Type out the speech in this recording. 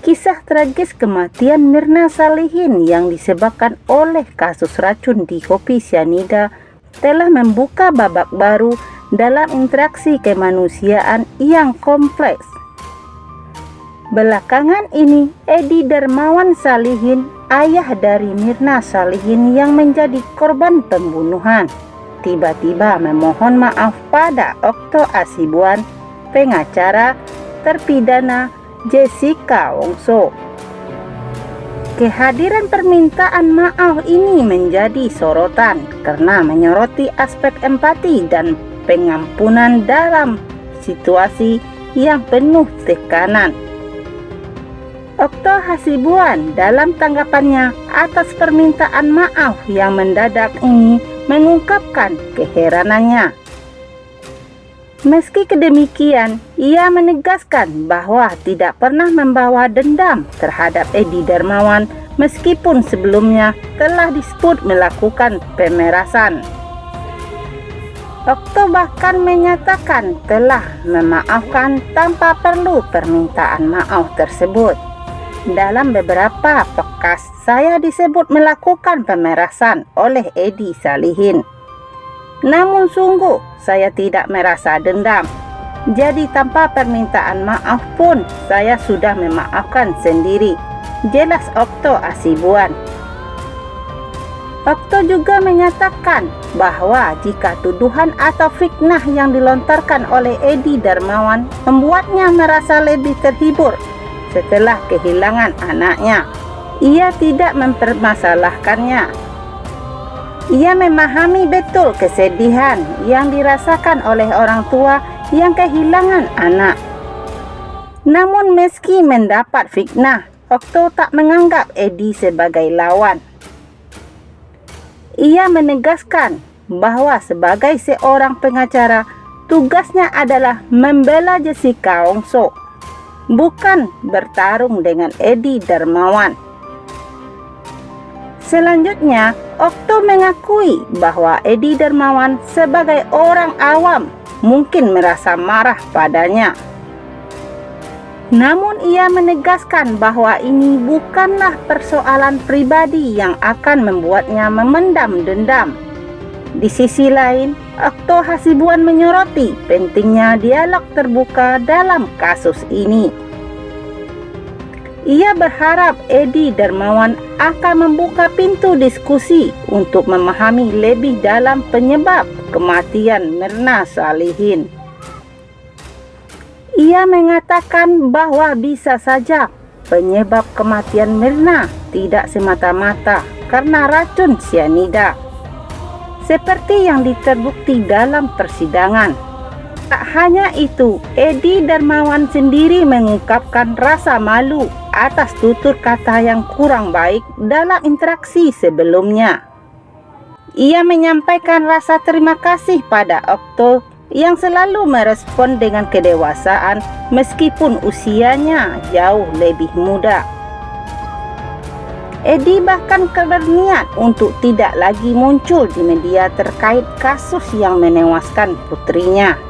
Kisah tragis kematian Mirna Salihin yang disebabkan oleh kasus racun di kopi sianida telah membuka babak baru dalam interaksi kemanusiaan yang kompleks. Belakangan ini, Edi Darmawan Salihin, ayah dari Mirna Salihin yang menjadi korban pembunuhan, tiba-tiba memohon maaf pada Okto Hasibuan, pengacara terpidana Jessica Wongso. Kehadiran permintaan maaf ini menjadi sorotan karena menyoroti aspek empati dan pengampunan dalam situasi yang penuh tekanan. Okto Hasibuan dalam tanggapannya atas permintaan maaf yang mendadak ini mengungkapkan keheranannya. Meski kedemikian, ia menegaskan bahwa tidak pernah membawa dendam terhadap Edi Darmawan meskipun sebelumnya telah disebut melakukan pemerasan. Okto bahkan menyatakan telah memaafkan tanpa perlu permintaan maaf tersebut. Dalam beberapa podcast saya disebut melakukan pemerasan oleh Edi Salihin. Namun sungguh saya tidak merasa dendam. Jadi tanpa permintaan maaf pun saya sudah memaafkan sendiri, jelas Okto Hasibuan. Okto juga menyatakan bahwa jika tuduhan atau fitnah yang dilontarkan oleh Edi Darmawan membuatnya merasa lebih terhibur setelah kehilangan anaknya, ia tidak mempermasalahkannya. Ia memahami betul kesedihan yang dirasakan oleh orang tua yang kehilangan anak. Namun meski mendapat fitnah, Okto tak menganggap Edi sebagai lawan. Ia menegaskan bahwa sebagai seorang pengacara, tugasnya adalah membela Jessica Wongso, bukan bertarung dengan Edi Darmawan. Selanjutnya, Okto mengakui bahwa Edi Darmawan sebagai orang awam mungkin merasa marah padanya. Namun ia menegaskan bahwa ini bukanlah persoalan pribadi yang akan membuatnya memendam dendam. Di sisi lain, Okto Hasibuan menyoroti pentingnya dialog terbuka dalam kasus ini. Ia berharap Edi Darmawan akan membuka pintu diskusi untuk memahami lebih dalam penyebab kematian Mirna Salihin. Ia mengatakan bahwa bisa saja penyebab kematian Mirna tidak semata-mata karena racun sianida, seperti yang terbukti dalam persidangan. Tak hanya itu, Edi Darmawan sendiri mengungkapkan rasa malu atas tutur kata yang kurang baik dalam interaksi sebelumnya. Ia menyampaikan rasa terima kasih pada Okto yang selalu merespon dengan kedewasaan meskipun usianya jauh lebih muda. Edi bahkan berniat untuk tidak lagi muncul di media terkait kasus yang menewaskan putrinya.